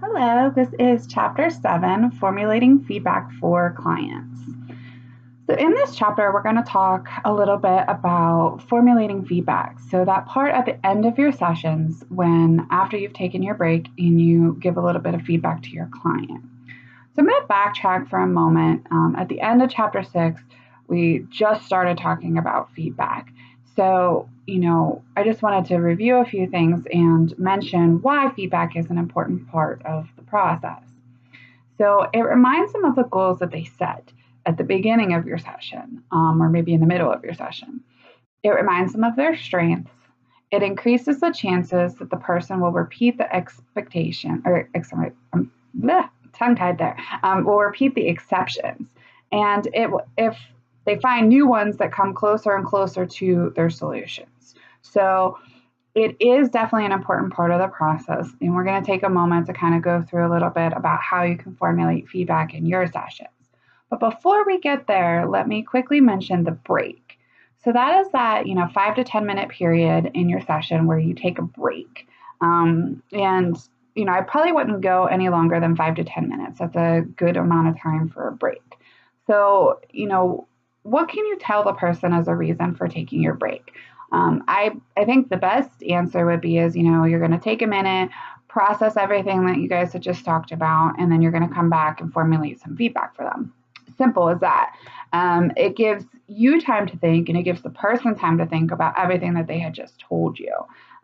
Hello, this is Chapter 7, Formulating Feedback for Clients. So in this chapter, we're going to talk a little bit about formulating feedback. So that part at the end of your sessions when after you've taken your break and you give a little bit of feedback to your client. So I'm going to backtrack for a moment. At the end of Chapter 6, we just started talking about feedback. So, I just wanted to review a few things and mention why feedback is an important part of the process. So it reminds them of the goals that they set at the beginning of your session, or maybe in the middle of your session. It reminds them of their strengths. It increases the chances that the person will repeat the expectation, or tongue-tied there, will repeat the exceptions. And if they find new ones that come closer and closer to their solutions. So it is definitely an important part of the process. And we're going to take a moment to kind of go through a little bit about how you can formulate feedback in your sessions. But before we get there, let me quickly mention the break. So that is that, 5 to 10 minute period in your session where you take a break. I probably wouldn't go any longer than 5 to 10 minutes. That's a good amount of time for a break. So, what can you tell the person as a reason for taking your break? I think the best answer would be you're going to take a minute, process everything that you guys had just talked about, and then you're going to come back and formulate some feedback for them. Simple as that. It gives you time to think, and it gives the person time to think about everything that they had just told you.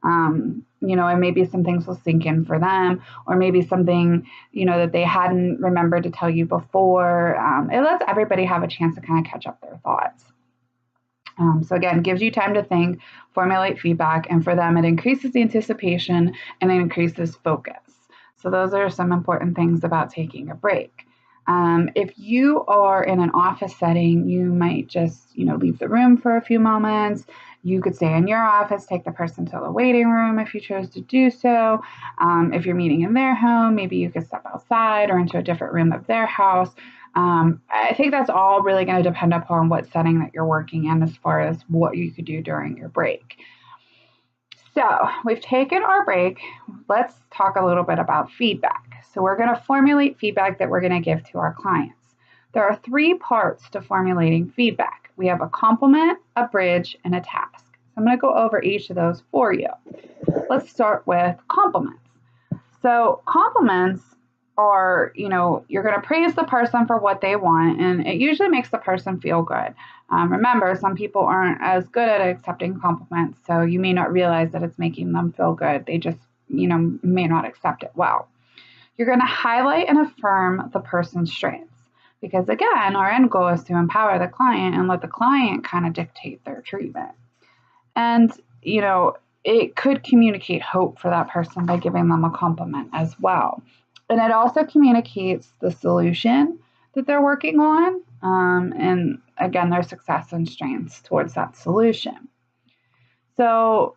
And maybe some things will sink in for them, or maybe something, that they hadn't remembered to tell you before. It lets everybody have a chance to kind of catch up their thoughts. So again, gives you time to think, formulate feedback, and for them, it increases the anticipation and it increases focus. So those are some important things about taking a break. If you are in an office setting, you might just, leave the room for a few moments. You could stay in your office, take the person to the waiting room if you chose to do so. If you're meeting in their home, maybe you could step outside or into a different room of their house. I think that's all really going to depend upon what setting that you're working in as far as what you could do during your break. So we've taken our break. Let's talk a little bit about feedback. So we're going to formulate feedback that we're going to give to our clients. There are 3 parts to formulating feedback. We have a compliment, a bridge, and a task. So I'm going to go over each of those for you. Let's start with compliments. So compliments are, you're going to praise the person for what they want, and it usually makes the person feel good. Remember, some people aren't as good at accepting compliments, so you may not realize that it's making them feel good. They just, may not accept it well. You're going to highlight and affirm the person's strengths because, again, our end goal is to empower the client and let the client kind of dictate their treatment. And, it could communicate hope for that person by giving them a compliment as well. And it also communicates the solution that they're working on, and again, their success and strengths towards that solution. So,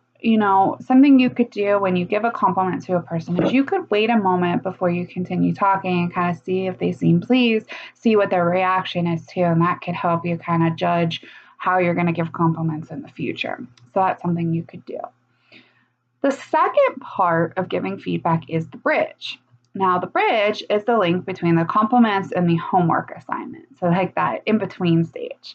something you could do when you give a compliment to a person is you could wait a moment before you continue talking and kind of see if they seem pleased, see what their reaction is too, and that could help you kind of judge how you're going to give compliments in the future. So that's something you could do. The second part of giving feedback is the bridge. Now, the bridge is the link between the compliments and the homework assignment. So like that in-between stage.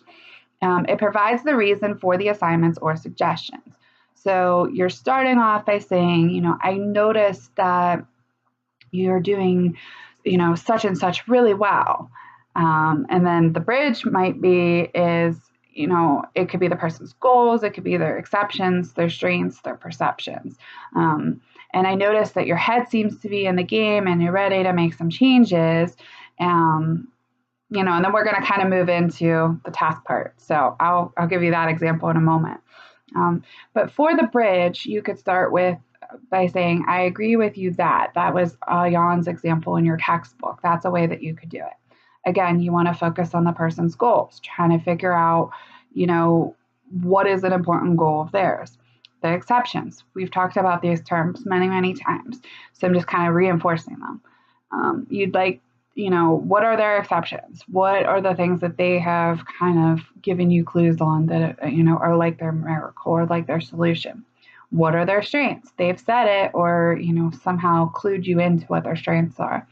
It provides the reason for the assignments or suggestions. So you're starting off by saying, I noticed that you're doing, such and such really well. And then the bridge might be it could be the person's goals, it could be their exceptions, their strengths, their perceptions. And I noticed that your head seems to be in the game and you're ready to make some changes. And then we're going to kind of move into the task part. So I'll give you that example in a moment. But for the bridge, you could start by saying, I agree with you that was Jan's example in your textbook. That's a way that you could do it. Again, you want to focus on the person's goals, trying to figure out, what is an important goal of theirs. The exceptions. We've talked about these terms many, many times. So I'm just kind of reinforcing them. You'd like, what are their exceptions? What are the things that they have kind of given you clues on that, are like their miracle or like their solution? What are their strengths? They've said it, or, somehow clued you into what their strengths are.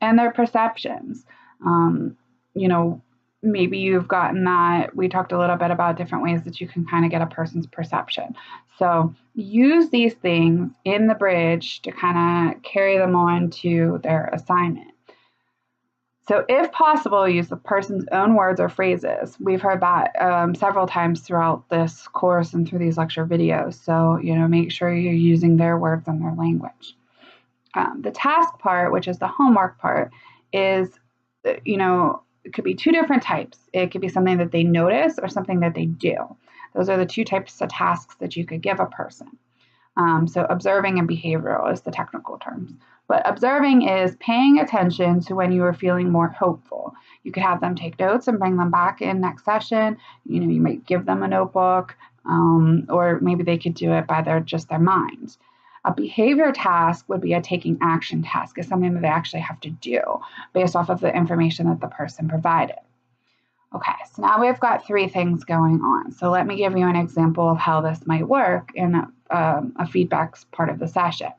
And their perceptions. Um, you know, Maybe you've gotten that. We talked a little bit about different ways that you can kind of get a person's perception. So use these things in the bridge to kind of carry them on to their assignment. So if possible, use the person's own words or phrases. We've heard that several times throughout this course and through these lecture videos. So, make sure you're using their words and their language. The task part, which is the homework part, is, it could be two different types. It could be something that they notice or something that they do. Those are the two types of tasks that you could give a person. So observing and behavioral is the technical terms. But observing is paying attention to when you are feeling more hopeful. You could have them take notes and bring them back in next session. You might give them a notebook, or maybe they could do it by their minds. A behavior task would be a taking action task. It's something that they actually have to do based off of the information that the person provided. Okay, so now we've got three things going on. So let me give you an example of how this might work in a feedback part of the session.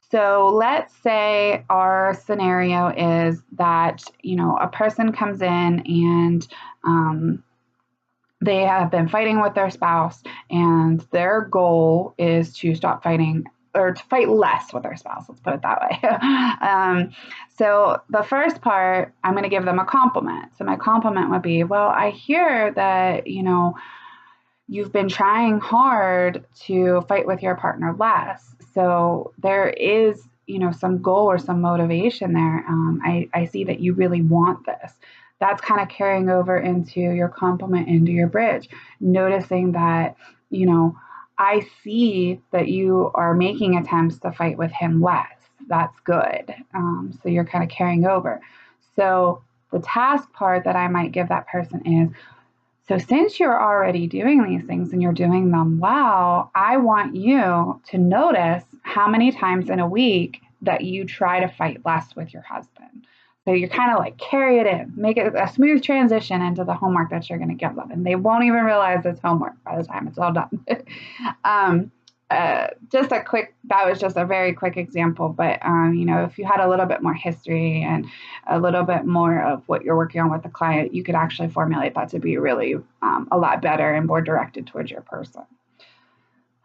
So let's say our scenario is that, a person comes in and they have been fighting with their spouse, and their goal is to stop fighting, or to fight less with their spouse. Let's put it that way. So the first part, I'm going to give them a compliment. So my compliment would be, well, I hear that, you've been trying hard to fight with your partner less. So there is, some goal or some motivation there. I see that you really want this. That's kind of carrying over into your compliment, into your bridge, noticing that, I see that you are making attempts to fight with him less. That's good. So you're kind of carrying over. So the task part that I might give that person is, so since you're already doing these things and you're doing them well, I want you to notice how many times in a week that you try to fight less with your husband. So you kind of like carry it in, make it a smooth transition into the homework that you're going to give them. And they won't even realize it's homework by the time it's all done. That was just a very quick example, but, if you had a little bit more history and a little bit more of what you're working on with the client, you could actually formulate that to be really a lot better and more directed towards your person.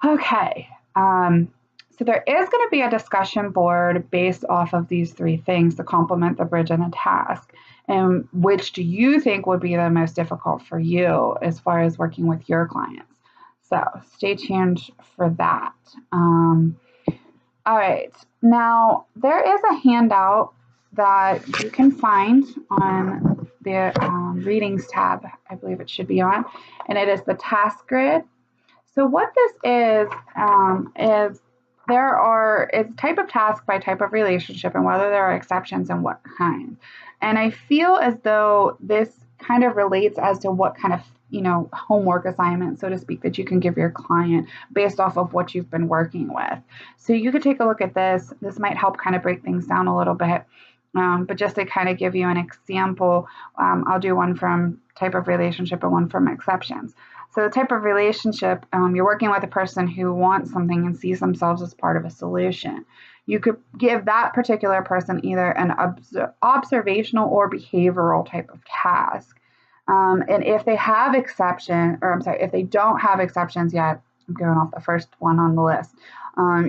Okay. So there is going to be a discussion board based off of these three things, the complement, the bridge, and the task. And which do you think would be the most difficult for you as far as working with your clients? So stay tuned for that. All right. Now, there is a handout that you can find on the readings tab, I believe it should be on, and it is the task grid. So what this is it's type of task by type of relationship and whether there are exceptions and what kind. And I feel as though this kind of relates as to what kind of, homework assignment, so to speak, that you can give your client based off of what you've been working with. So you could take a look at this. This might help kind of break things down a little bit. But just to kind of give you an example, I'll do one from type of relationship and one from exceptions. So the type of relationship, you're working with a person who wants something and sees themselves as part of a solution. You could give that particular person either an observational or behavioral type of task. And if they have if they don't have exceptions yet, I'm going off the first one on the list,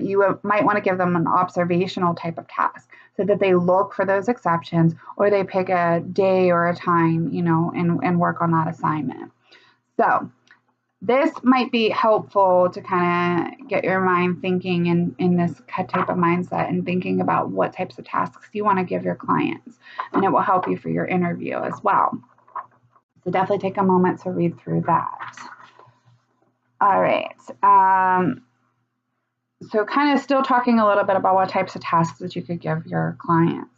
you might want to give them an observational type of task so that they look for those exceptions, or they pick a day or a time, and work on that assignment. So this might be helpful to kind of get your mind thinking in this type of mindset and thinking about what types of tasks you want to give your clients. And it will help you for your interview as well. So definitely take a moment to read through that. All right. So kind of still talking a little bit about what types of tasks that you could give your clients.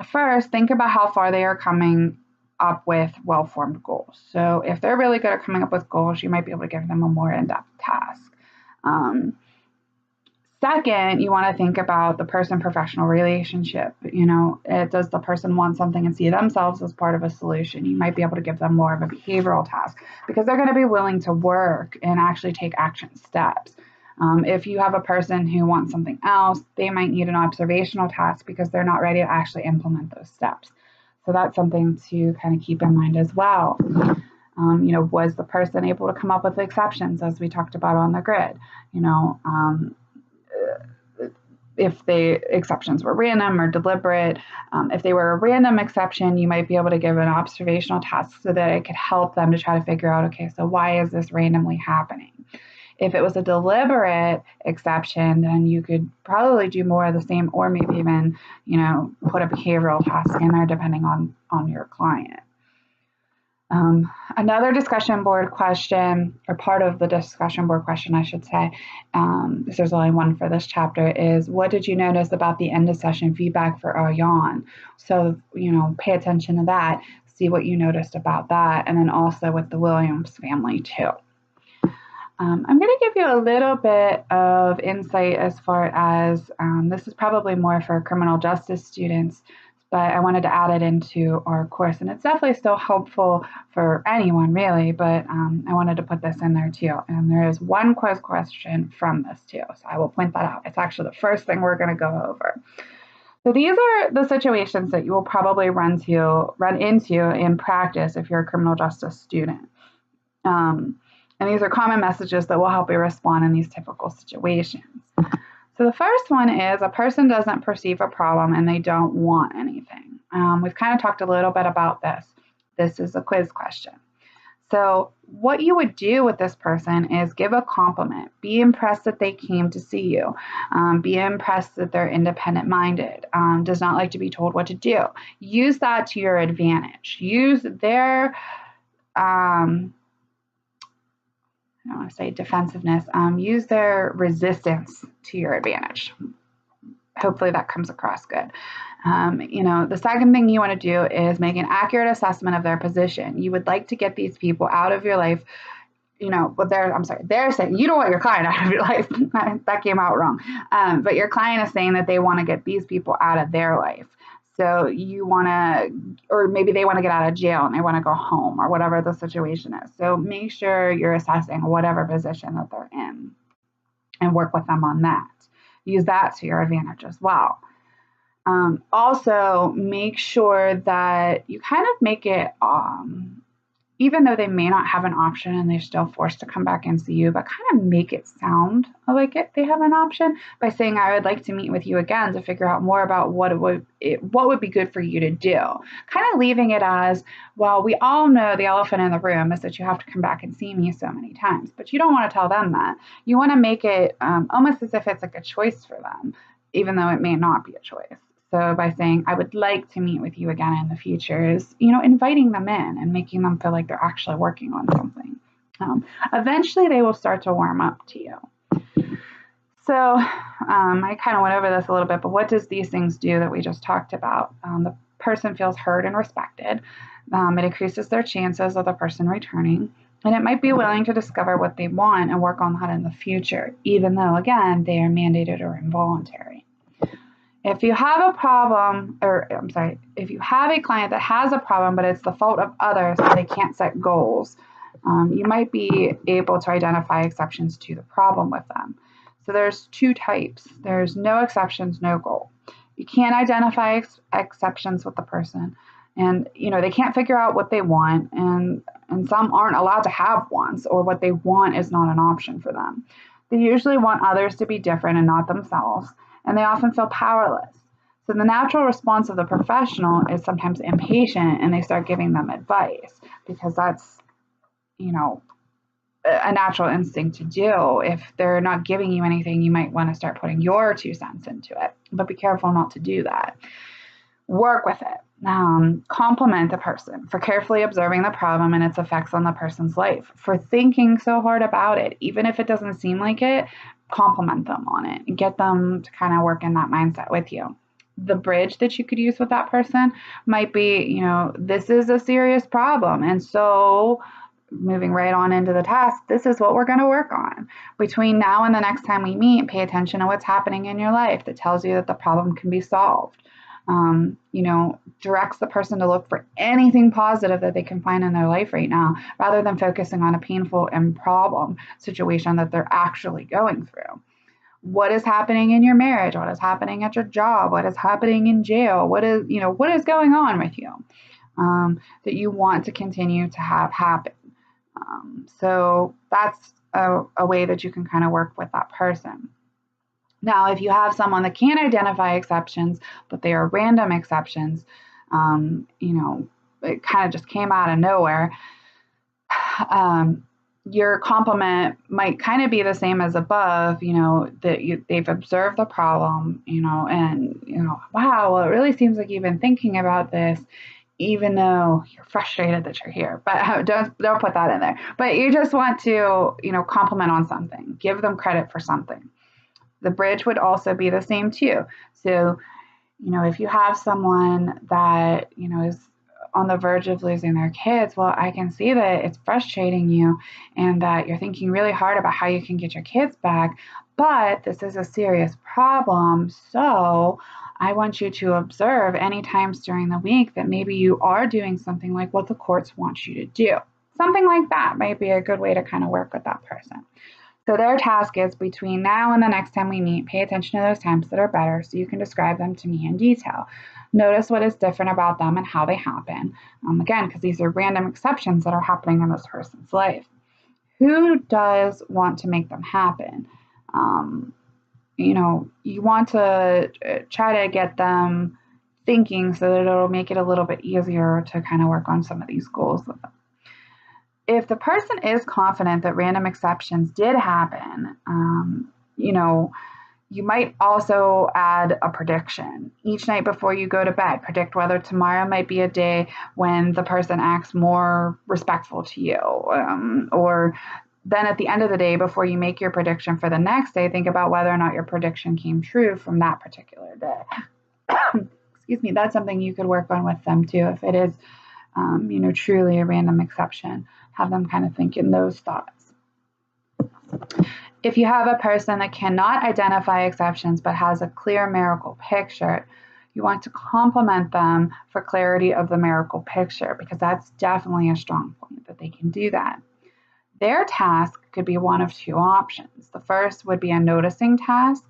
First, think about how far they are coming up with well-formed goals. So if they're really good at coming up with goals, you might be able to give them a more in-depth task. Second, you want to think about the person-professional relationship. Does the person want something and see themselves as part of a solution? You might be able to give them more of a behavioral task because they're going to be willing to work and actually take action steps. If you have a person who wants something else, they might need an observational task because they're not ready to actually implement those steps. So that's something to kind of keep in mind as well. Was the person able to come up with exceptions as we talked about on the grid? If the exceptions were random or deliberate. If they were a random exception, you might be able to give an observational task so that it could help them to try to figure out, okay, so why is this randomly happening? If it was a deliberate exception, then you could probably do more of the same, or maybe even, put a behavioral task in there depending on your client. Another discussion board question, or part of the discussion board question, I should say, because there's only one for this chapter, is what did you notice about the end of session feedback for our yawn? So, pay attention to that, see what you noticed about that, and then also with the Williams family too. I'm going to give you a little bit of insight as far as, this is probably more for criminal justice students, but I wanted to add it into our course, and it's definitely still helpful for anyone really, but I wanted to put this in there too. And there is one quiz question from this too, so I will point that out. It's actually the first thing we're going to go over. So these are the situations that you will probably run into in practice if you're a criminal justice student. And these are common messages that will help you respond in these typical situations. So the first one is a person doesn't perceive a problem and they don't want anything. We've kind of talked a little bit about this. This is a quiz question. So what you would do with this person is give a compliment. Be impressed that they came to see you. Be impressed that they're independent-minded, does not like to be told what to do. Use that to your advantage. Use their I don't want to say defensiveness, use their resistance to your advantage. Hopefully that comes across good. The second thing you want to do is make an accurate assessment of their position. You would like to get these people out of your life, they're saying you don't want your client out of your life. That came out wrong. But your client is saying that they want to get these people out of their life. So you want to, or maybe they want to get out of jail and they want to go home or whatever the situation is. So make sure you're assessing whatever position that they're in and work with them on that. Use that to your advantage as well. Also, make sure that you kind of make it, even though they may not have an option and they're still forced to come back and see you, but kind of make it sound like they have an option by saying, I would like to meet with you again to figure out more about what would be good for you to do. Kind of leaving it as, well, we all know the elephant in the room is that you have to come back and see me so many times, but you don't want to tell them that. You want to make it almost as if it's like a choice for them, even though it may not be a choice. So by saying, I would like to meet with you again in the future is, inviting them in and making them feel like they're actually working on something. Eventually they will start to warm up to you. So I kind of went over this a little bit, but what does these things do that we just talked about? The person feels heard and respected. It increases their chances of the person returning. And it might be willing to discover what they want and work on that in the future, even though, again, they are mandated or involuntary. If you have a problem, if you have a client that has a problem, but it's the fault of others, so they can't set goals, you might be able to identify exceptions to the problem with them. So there's two types. There's no exceptions, no goal. You can't identify exceptions with the person, and they can't figure out what they want, and some aren't allowed to have wants, or what they want is not an option for them. They usually want others to be different and not themselves. And they often feel powerless. So the natural response of the professional is sometimes impatient, and they start giving them advice because that's, a natural instinct to do. If they're not giving you anything, you might want to start putting your 2 cents into it, but be careful not to do that. Work with it. Compliment the person for carefully observing the problem and its effects on the person's life, for thinking so hard about it. Even if it doesn't seem like it, compliment them on it and get them to kind of work in that mindset with you. The bridge that you could use with that person might be, this is a serious problem. And so moving right on into the task, this is what we're going to work on. Between now and the next time we meet, pay attention to what's happening in your life that tells you that the problem can be solved. Directs the person to look for anything positive that they can find in their life right now, rather than focusing on a painful and problem situation that they're actually going through. What is happening in your marriage? What is happening at your job? What is happening in jail? What is going on with you that you want to continue to have happen? So that's a way that you can kind of work with that person. Now, if you have someone that can't identify exceptions, but they are random exceptions, it kind of just came out of nowhere, your compliment might kind of be the same as above, that they've observed the problem, and, wow, well, it really seems like you've been thinking about this, even though you're frustrated that you're here. But don't put that in there. But you just want to, compliment on something, give them credit for something. The bridge would also be the same too. So, if you have someone that, is on the verge of losing their kids, well, I can see that it's frustrating you and that you're thinking really hard about how you can get your kids back, but this is a serious problem. So I want you to observe any times during the week that maybe you are doing something like what the courts want you to do. Something like that might be a good way to kind of work with that person. So their task is, between now and the next time we meet, pay attention to those times that are better so you can describe them to me in detail. Notice what is different about them and how they happen. Again, because these are random exceptions that are happening in this person's life. Who does want to make them happen? You want to try to get them thinking so that it'll make it a little bit easier to kind of work on some of these goals with them. If the person is confident that random exceptions did happen, you might also add a prediction. Each night before you go to bed, predict whether tomorrow might be a day when the person acts more respectful to you. Or then at the end of the day, before you make your prediction for the next day, think about whether or not your prediction came true from that particular day. Excuse me, that's something you could work on with them too, if it is truly a random exception. Have them kind of think in those thoughts. If you have a person that cannot identify exceptions but has a clear miracle picture, you want to compliment them for clarity of the miracle picture, because that's definitely a strong point that they can do that. Their task could be one of two options. The first would be a noticing task,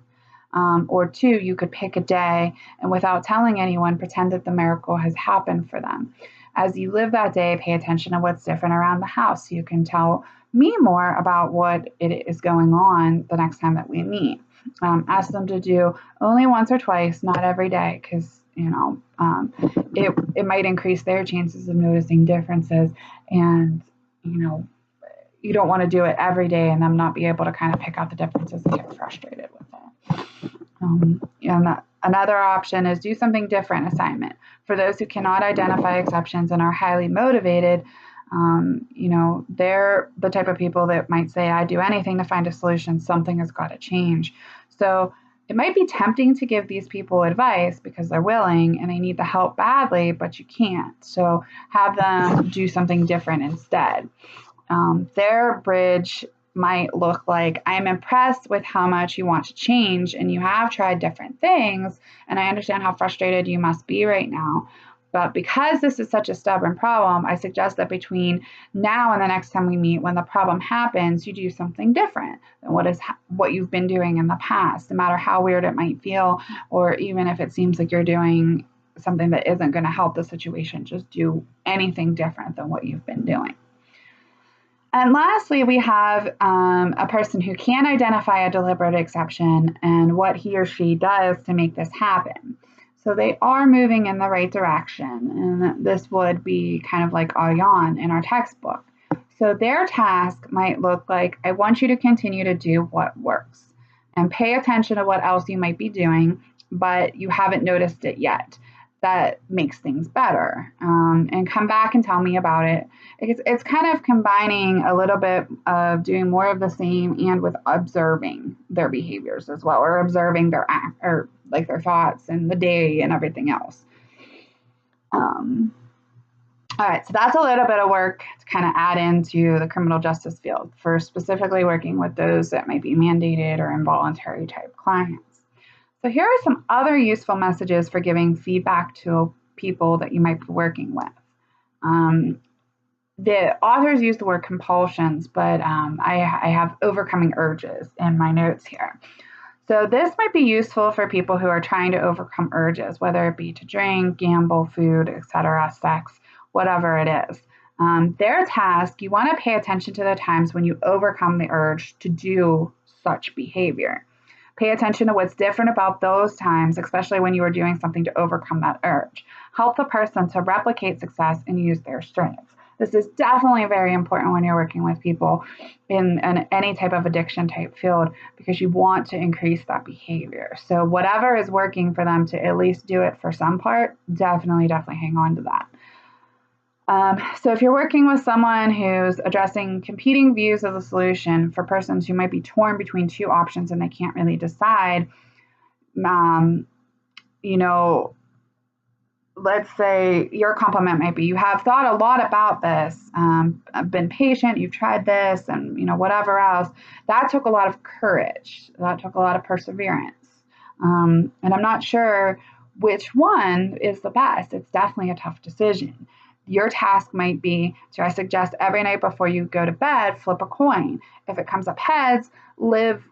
or two, you could pick a day and, without telling anyone, pretend that the miracle has happened for them. As you live that day, pay attention to what's different around the house so you can tell me more about what it is going on the next time that we meet. Ask them to do only once or twice, not every day, because it might increase their chances of noticing differences, and you don't want to do it every day and them not be able to kind of pick out the differences and get frustrated with it. Another option is do something different assignment. For those who cannot identify exceptions and are highly motivated, they're the type of people that might say, I do anything to find a solution. Something has got to change. So it might be tempting to give these people advice because they're willing and they need the help badly, but you can't. So have them do something different instead. Their bridge might look like, I'm impressed with how much you want to change and you have tried different things, and I understand how frustrated you must be right now. But because this is such a stubborn problem, I suggest that between now and the next time we meet, when the problem happens, you do something different than what you've been doing in the past, no matter how weird it might feel, or even if it seems like you're doing something that isn't going to help the situation. Just do anything different than what you've been doing. And lastly, we have a person who can identify a deliberate exception and what he or she does to make this happen. So they are moving in the right direction, and this would be kind of like Ayan in our textbook. So their task might look like, I want you to continue to do what works and pay attention to what else you might be doing, but you haven't noticed it yet. That makes things better, and come back and tell me about it. It's kind of combining a little bit of doing more of the same and with observing their behaviors as well, or observing their their thoughts and the day and everything else. All right, so that's a little bit of work to kind of add into the criminal justice field for specifically working with those that might be mandated or involuntary type clients. So here are some other useful messages for giving feedback to people that you might be working with. The authors use the word compulsions, but I have overcoming urges in my notes here. So this might be useful for people who are trying to overcome urges, whether it be to drink, gamble, food, etc., sex, whatever it is. Their task, you want to pay attention to the times when you overcome the urge to do such behavior. Pay attention to what's different about those times, especially when you are doing something to overcome that urge. Help the person to replicate success and use their strengths. This is definitely very important when you're working with people in any type of addiction type field, because you want to increase that behavior. So whatever is working for them to at least do it for some part, definitely hang on to that. So if you're working with someone who's addressing competing views of the solution for persons who might be torn between two options and they can't really decide, let's say your compliment might be, you have thought a lot about this, I've been patient, you've tried this, and whatever else. That took a lot of courage. That took a lot of perseverance. And I'm not sure which one is the best. It's definitely a tough decision. Your task might be to, I suggest every night before you go to bed, flip a coin. If it comes up heads, live,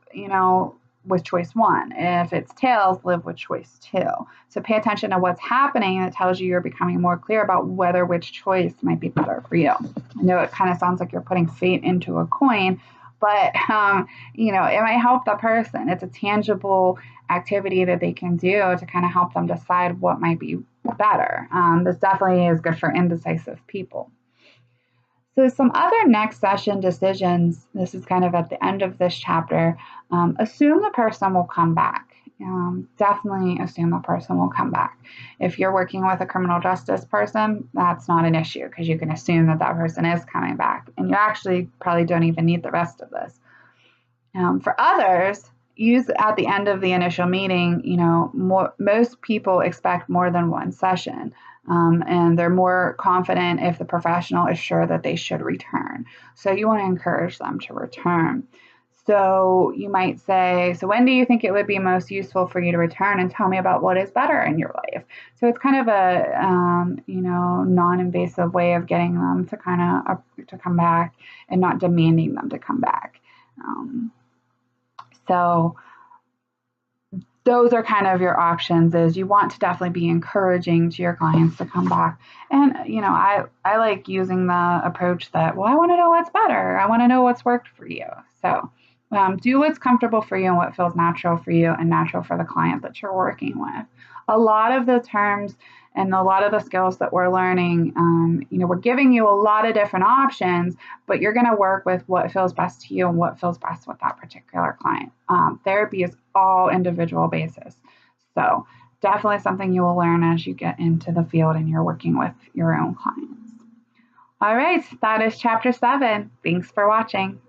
with choice one. If it's tails, live with choice two. So pay attention to what's happening. It tells you you're becoming more clear about which choice might be better for you. I know it kind of sounds like you're putting fate into a coin, but it might help the person. It's a tangible activity that they can do to kind of help them decide what might be better. This definitely is good for indecisive people. So some other next session decisions, this is kind of at the end of this chapter, assume the person will come back. Definitely assume the person will come back. If you're working with a criminal justice person, that's not an issue because you can assume that person is coming back. And you actually probably don't even need the rest of this. For others, use at the end of the initial meeting, most people expect more than one session. And they're more confident if the professional is sure that they should return. So you want to encourage them to return. So you might say, so when do you think it would be most useful for you to return, and tell me about what is better in your life? So it's kind of a, non-invasive way of getting them to to come back and not demanding them to come back. So those are kind of your options. Is you want to definitely be encouraging to your clients to come back. And, I like using the approach that, well, I want to know what's better. I want to know what's worked for you. So do what's comfortable for you and what feels natural for you and natural for the client that you're working with. A lot of the terms and a lot of the skills that we're learning, we're giving you a lot of different options, but you're going to work with what feels best to you and what feels best with that particular client. Therapy is all individual basis. So definitely something you will learn as you get into the field and you're working with your own clients. All right, that is chapter 7. Thanks for watching.